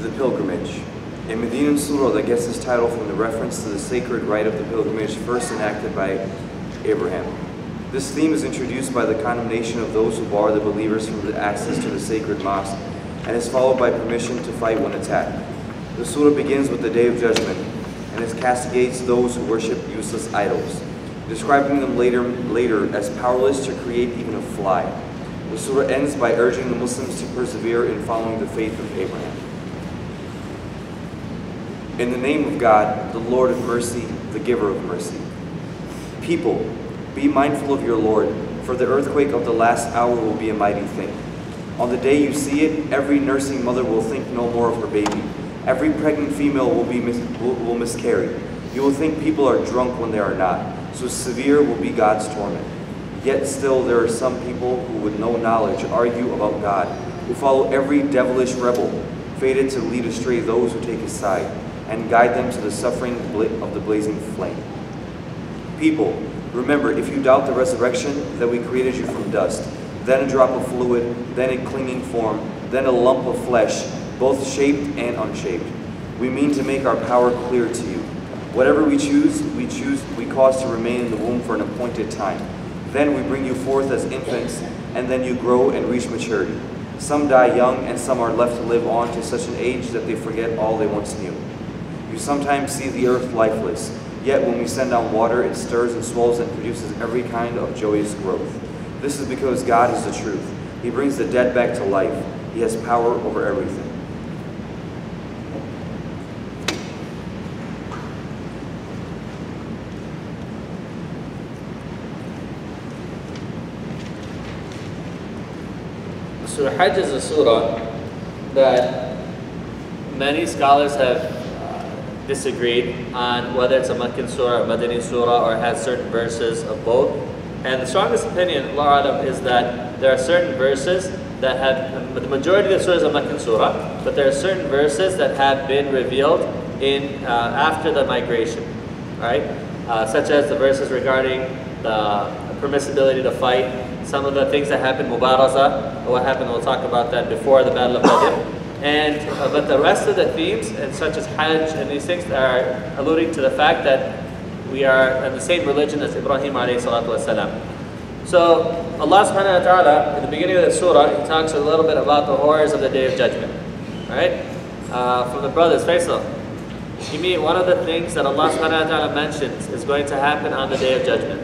The pilgrimage. A Medinan surah that gets its title from the reference to the sacred rite of the pilgrimage first enacted by Abraham. This theme is introduced by the condemnation of those who bar the believers from the access to the sacred mosque, and is followed by permission to fight when attacked. The surah begins with the Day of Judgment, and it castigates those who worship useless idols, describing them later as powerless to create even a fly. The surah ends by urging the Muslims to persevere in following the faith of Abraham. In the name of God, the Lord of mercy, the giver of mercy. People, be mindful of your Lord, for the earthquake of the last hour will be a mighty thing. On the day you see it, every nursing mother will think no more of her baby. Every pregnant female will miscarry. You will think people are drunk when they are not. So severe will be God's torment. Yet still there are some people who with no knowledge argue about God, who follow every devilish rebel, fated to lead astray those who take his side, and guide them to the suffering of the blazing flame. People, remember, if you doubt the resurrection, that we created you from dust, then a drop of fluid, then a clinging form, then a lump of flesh, both shaped and unshaped. We mean to make our power clear to you. Whatever we cause to remain in the womb for an appointed time. Then we bring you forth as infants, and then you grow and reach maturity. Some die young, and some are left to live on to such an age that they forget all they once knew. You sometimes see the earth lifeless, yet when we send down water, it stirs and swells and produces every kind of joyous growth. This is because God is the truth. He brings the dead back to life. He has power over everything. Surah Hajj is a surah that many scholars have disagreed on whether it's a Meccan surah or Madani surah or has certain verses of both. And the strongest opinion, Allah Alam, is that there are certain verses that have, the majority of the surah is a Meccan surah, but there are certain verses that have been revealed in after the migration, right? Such as the verses regarding the permissibility to fight, some of the things that happened, Mubaraza, what happened, we'll talk about that before the Battle of Badr. And but the rest of the themes, and such as Hajj and these things, are alluding to the fact that we are in the same religion as Ibrahim alayhi salatu wasalam. So Allah subhanahu wa ta'ala, in the beginning of the surah, He talks a little bit about the horrors of the Day of Judgment. Alright? From the brothers, Faisal, you mean one of the things that Allah subhanahu wa ta'ala mentions is going to happen on the Day of Judgment.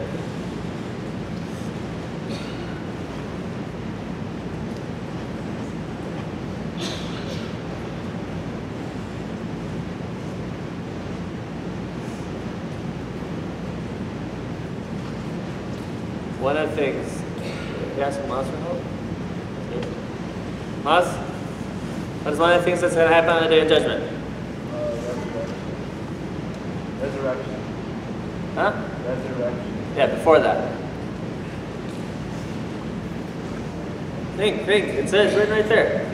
One of the things, you ask Maz for help? Maz? What is one of the things that's going to happen on the Day of Judgment? Resurrection. Huh? Resurrection. Yeah, before that. Think. It says written right there.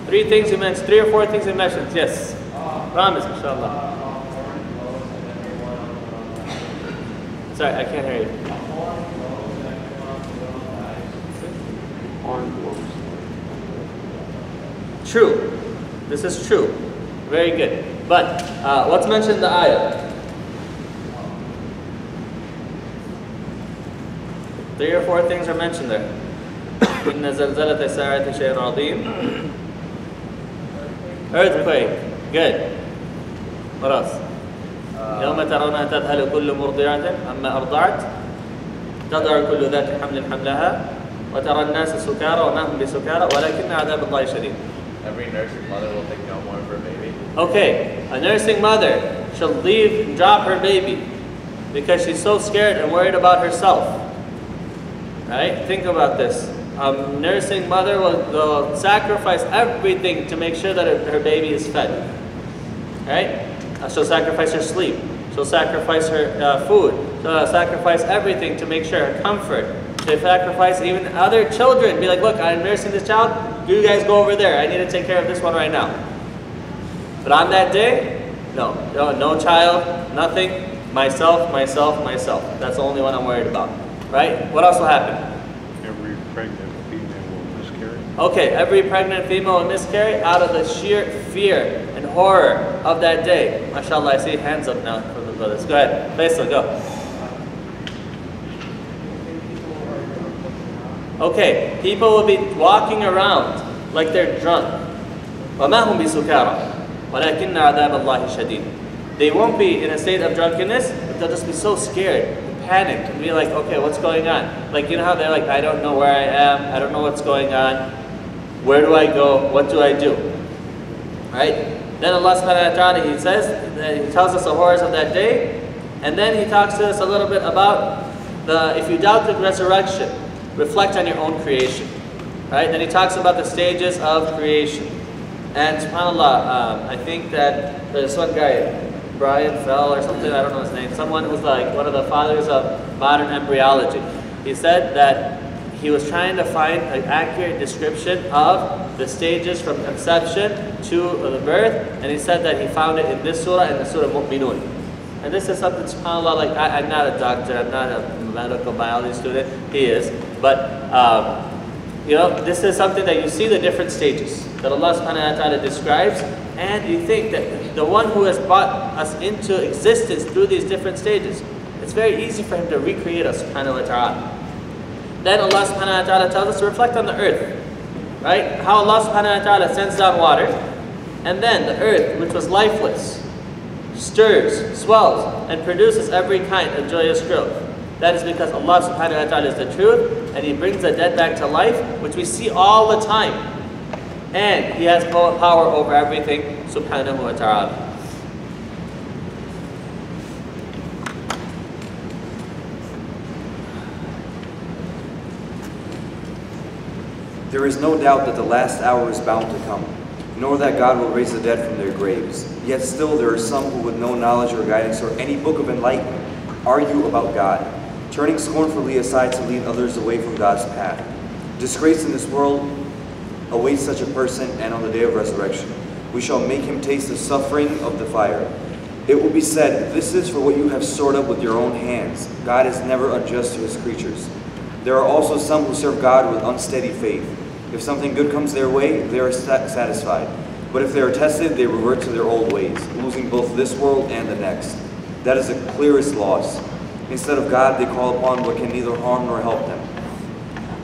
3 things you mentioned, 3 or 4 things you mentioned. Yes. Promise, inshallah. Sorry, I can't hear you. True. This is true. Very good. But what's mentioned in the ayah? 3 or 4 things are mentioned there. إِنَّ زَلْزَلَةَ السَّاعَةِ شَيْءٌ عَظِيمٌ. Earthquake. Good. What else? يَوْمَ تَرَوْنَهَا تَذْهَلُ كُلُّ مُرْضِعَةٍ عَمَّا أَرْضَعَتْ تَضَعُ كُلُّ ذَاتِ حَمْلٍ حَمْلَهَا وَتَرَى النَّاسَ سُكَارَى وَمَا هُمْ بِسُكَارَى وَلَكِنَّ عَذَابَ اللَّهِ شَدِيدٌ. Every nursing mother will think no more of her baby. Okay, a nursing mother shall leave and drop her baby because she's so scared and worried about herself. Right? Think about this. A nursing mother will sacrifice everything to make sure that her baby is fed. Right? She'll sacrifice her sleep. She'll sacrifice her food. She'll sacrifice everything to make sure her comfort. She'll sacrifice even other children. Be like, look, I'm nursing this child. You guys go over there. I need to take care of this one right now. But on that day, no child, nothing. Myself. That's the only one I'm worried about. Right? What else will happen? Every pregnant female will miscarry. Okay, every pregnant female will miscarry out of the sheer fear and horror of that day. MashaAllah, I see hands up now from the brothers. Go ahead, Faisal, go. Okay, people will be walking around like they're drunk. وَمَا هُمْ بِسُكَارَى وَلَكِنَّ عَذَابَ اللَّهِ شَدِيدٌ. They won't be in a state of drunkenness, but they'll just be so scared, panicked, and be like, okay, what's going on? Like, you know how they're like, I don't know where I am, I don't know what's going on, where do I go, what do I do? Right? Then Allah subhanahu wa ta'ala, He says, He tells us the horrors of that day, and then He talks to us a little bit about if you doubt the resurrection, reflect on your own creation. Right? Then He talks about the stages of creation. And subhanAllah, I think that there's one guy, Brian Fell or something, I don't know his name, someone who's like one of the fathers of modern embryology. He said that he was trying to find an accurate description of the stages from conception to the birth, and he said that he found it in this surah, in the Surah Mu'minun. And this is something, subhanAllah, like I'm not a doctor, I'm not a medical biology student, he is, but you know, this is something that you see the different stages that Allah subhanahu wa ta'ala describes, and you think that the one who has brought us into existence through these different stages, it's very easy for Him to recreate us subhanahu wa ta'ala. Then Allah subhanahu wa ta'ala tells us to reflect on the earth, right? How Allah subhanahu wa ta'ala sends down water, and then the earth, which was lifeless, stirs, swells, and produces every kind of joyous growth. That is because Allah subhanahu wa ta'ala is the truth, and He brings the dead back to life, which we see all the time. And He has power over everything subhanahu wa ta'ala. There is no doubt that the last hour is bound to come, nor that God will raise the dead from their graves. Yet still there are some who with no knowledge or guidance or any book of enlightenment argue about God, turning scornfully aside to lead others away from God's path. Disgrace in this world awaits such a person, and on the day of resurrection, we shall make him taste the suffering of the fire. It will be said, this is for what you have stored up with your own hands. God is never unjust to His creatures. There are also some who serve God with unsteady faith. If something good comes their way, they are satisfied. But if they are tested, they revert to their old ways, losing both this world and the next. That is the clearest loss. Instead of God, they call upon what can neither harm nor help them.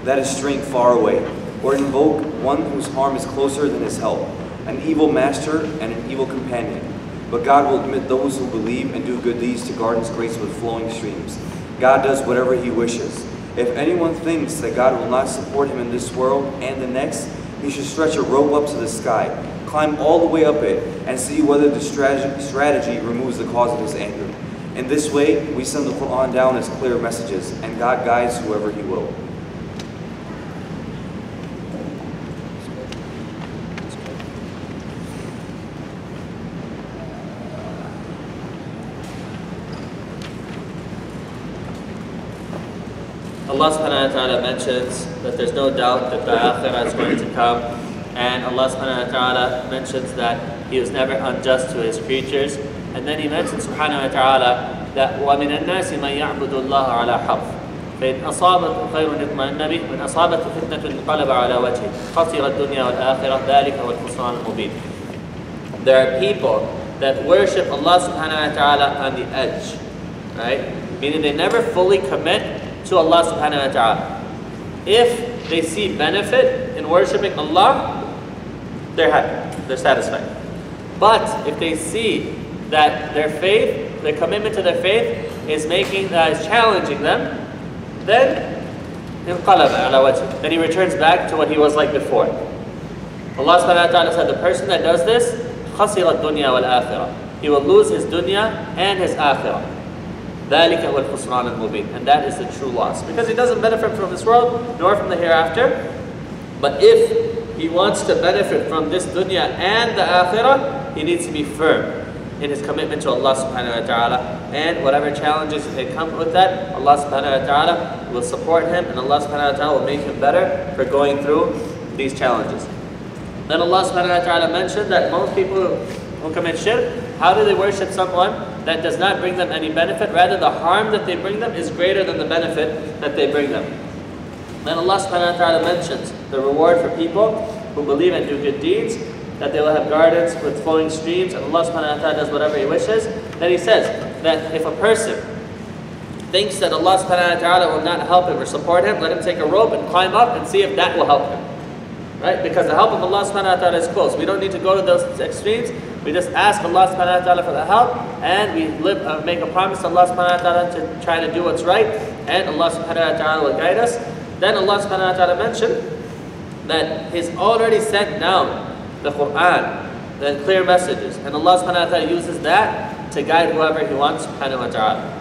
That is straying far away. Or invoke one whose harm is closer than his help, an evil master and an evil companion. But God will admit those who believe and do good deeds to gardens graced with flowing streams. God does whatever He wishes. If anyone thinks that God will not support him in this world and the next, he should stretch a rope up to the sky, climb all the way up it, and see whether the strategy removes the cause of His anger. In this way, we send the Qur'an down as clear messages, and God guides whoever He will. Allah subhanahu wa ta'ala mentions that there's no doubt that the akhirah is going to come, and Allah subhanahu wa ta'ala mentions that He was never unjust to His creatures, and then He mentions subhanahu wa ta'ala that وَمِنَ النَّاسِ مَنْ يَعْبُدُ اللَّهَ عَلَى حَرْفٍ فَإِنْ أَصَابَتْهُ خَيْرٌ اطْمَأَنَّ بِهِ وَإِنْ أَصَابَتْهُ فِتْنَةٌ انقَلَبَ عَلَى وَجْهِهِ خَسِرَ الدُّنْيَا وَالْآخِرَةَ ذَلِكَ هُوَ الْخُسْرَانُ الْمُبِينُ. There are people that worship Allah subhanahu wa ta'ala on the edge, right? Meaning they never fully commit to Allah subhanahu wa ta'ala. If they see benefit in worshipping Allah, they're happy, they're satisfied. But if they see that their faith, their commitment to their faith is challenging them, then he returns back to what he was like before. Allah subhanahu wa ta'ala said the person that does this, خَسِرَ الدُّنْيَا وَالْآخِرَةِ, he will lose his dunya and his akhirah. ذَلِكَ هُوَ الْخُسْرَانُ الْمُبِينُ. And that is the true loss. Because he doesn't benefit from this world, nor from the hereafter. But if he wants to benefit from this dunya and the akhirah, he needs to be firm in his commitment to Allah subhanahu wa ta'ala. And whatever challenges that come with that, Allah subhanahu wa ta'ala will support him, and Allah subhanahu wa ta'ala will make him better for going through these challenges. Then Allah subhanahu wa ta'ala mentioned that most people who commit shirk, how do they worship someone that does not bring them any benefit? Rather, the harm that they bring them is greater than the benefit that they bring them. Then Allah subhanahu wa ta'ala mentions the reward for people who believe and do good deeds, that they will have gardens with flowing streams, and Allah subhanahu wa ta'ala does whatever He wishes. Then He says that if a person thinks that Allah subhanahu wa ta'ala will not help him or support him, let him take a rope and climb up and see if that will help him. Right? Because the help of Allah subhanahu wa ta'ala is close. We don't need to go to those extremes. We just ask Allah subhanahu wa ta'ala for the help, and we make a promise to Allah subhanahu wa ta'ala to try to do what's right, and Allah subhanahu wa ta'ala will guide us. Then Allah subhanahu wa ta'ala mentioned that He's already sent down the Qur'an, the clear messages, and Allah subhanahu wa ta'ala uses that to guide whoever He wants subhanahu wa ta'ala.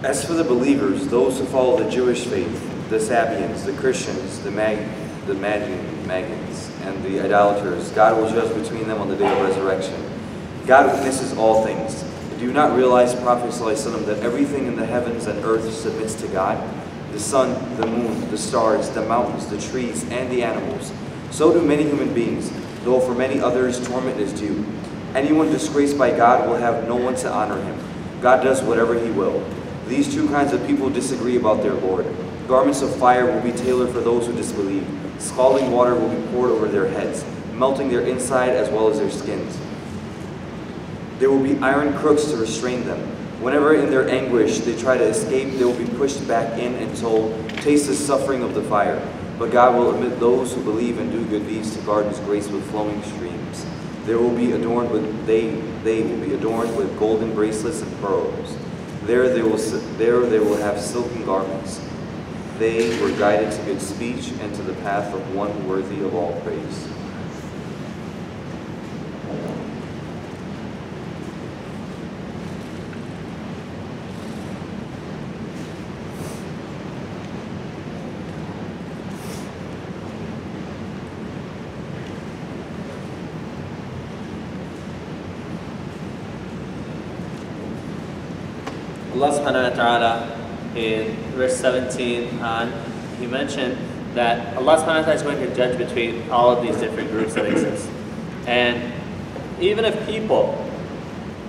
As for the believers, those who follow the Jewish faith, the Sabians, the Christians, the Magians, and the idolaters, God will judge between them on the day of resurrection. God witnesses all things. Do you not realize, Prophet ﷺ, that everything in the heavens and earth submits to God? The sun, the moon, the stars, the mountains, the trees, and the animals. So do many human beings, though for many others torment is due. Anyone disgraced by God will have no one to honor him. God does whatever He will. These two kinds of people disagree about their Lord. Garments of fire will be tailored for those who disbelieve. Scalding water will be poured over their heads, melting their inside as well as their skins. There will be iron crooks to restrain them. Whenever in their anguish they try to escape, they will be pushed back in and told, "Taste the suffering of the fire." But God will admit those who believe and do good deeds to gardens graced with flowing streams. They will be adorned with golden bracelets and pearls. There they will have silken garments. They were guided to good speech and to the path of one worthy of all praise. Allah subhanahu wa ta'ala in verse 17 on, He mentioned that Allah subhanahu wa ta'ala is going to judge between all of these different groups that exist. And even if people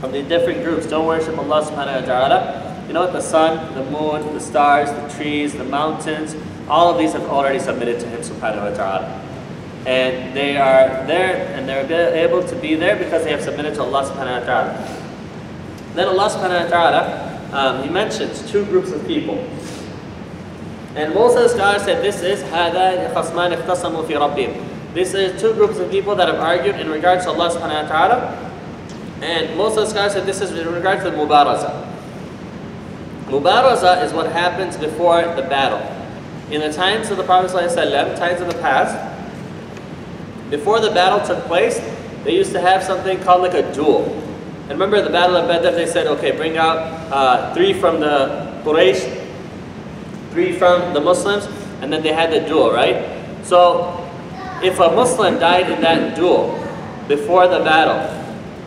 from the different groups don't worship Allah subhanahu wa ta'ala, you know what, the sun, the moon, the stars, the trees, the mountains, all of these have already submitted to Him subhanahu wa ta'ala. And they are there, and they're able to be there because they have submitted to Allah subhanahu wa ta'ala. Then Allah subhanahu wa ta'ala, He mentions two groups of people. And most of the scholars said this is هَذَا خَصْمَانِ اخْتَصَمُوا فِي رَبِّهِمْ. This is two groups of people that have argued in regards to Allah subhanahu wa ta'ala. And most of the scholars said this is in regards to Mubaraza. Mubaraza is what happens before the battle. In the times of the Prophet ﷺ, times of the past, before the battle took place, they used to have something called like a duel. And remember the battle of Badr, they said, okay, bring out 3 from the Quraysh, 3 from the Muslims, and then they had the duel, right? So, if a Muslim died in that duel before the battle,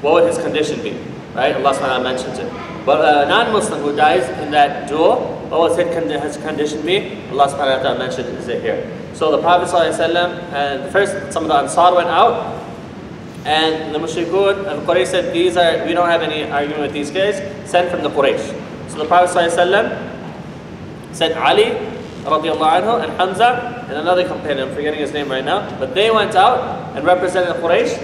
what would his condition be? Right? Allah subhanahu wa ta'ala mentions it. But a non-Muslim who dies in that duel, what was his condition be? Allah subhanahu wa ta'ala mentioned it here. So the Prophet ﷺ, and first some of the Ansar went out, and the Mushrikun and Quraysh said, we don't have any argument with these guys, send from the Quraysh. So the Prophet ﷺ sent Ali radiallahu anhu and Hamza and another companion, I'm forgetting his name right now, but they went out and represented the Quraysh,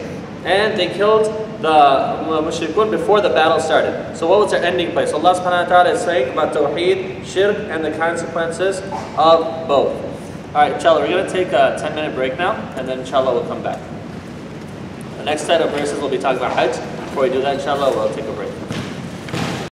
and they killed the Mushrikun before the battle started. So what was their ending place? Allah subhanahu wa ta'ala is saying about Tawheed, Shirk, and the consequences of both. Alright, inshallah, we're going to take a 10-minute break now, and then inshallah we'll come back. The next set of verses we'll be talking about Hajj. Before we do that, inshallah, we'll take a break.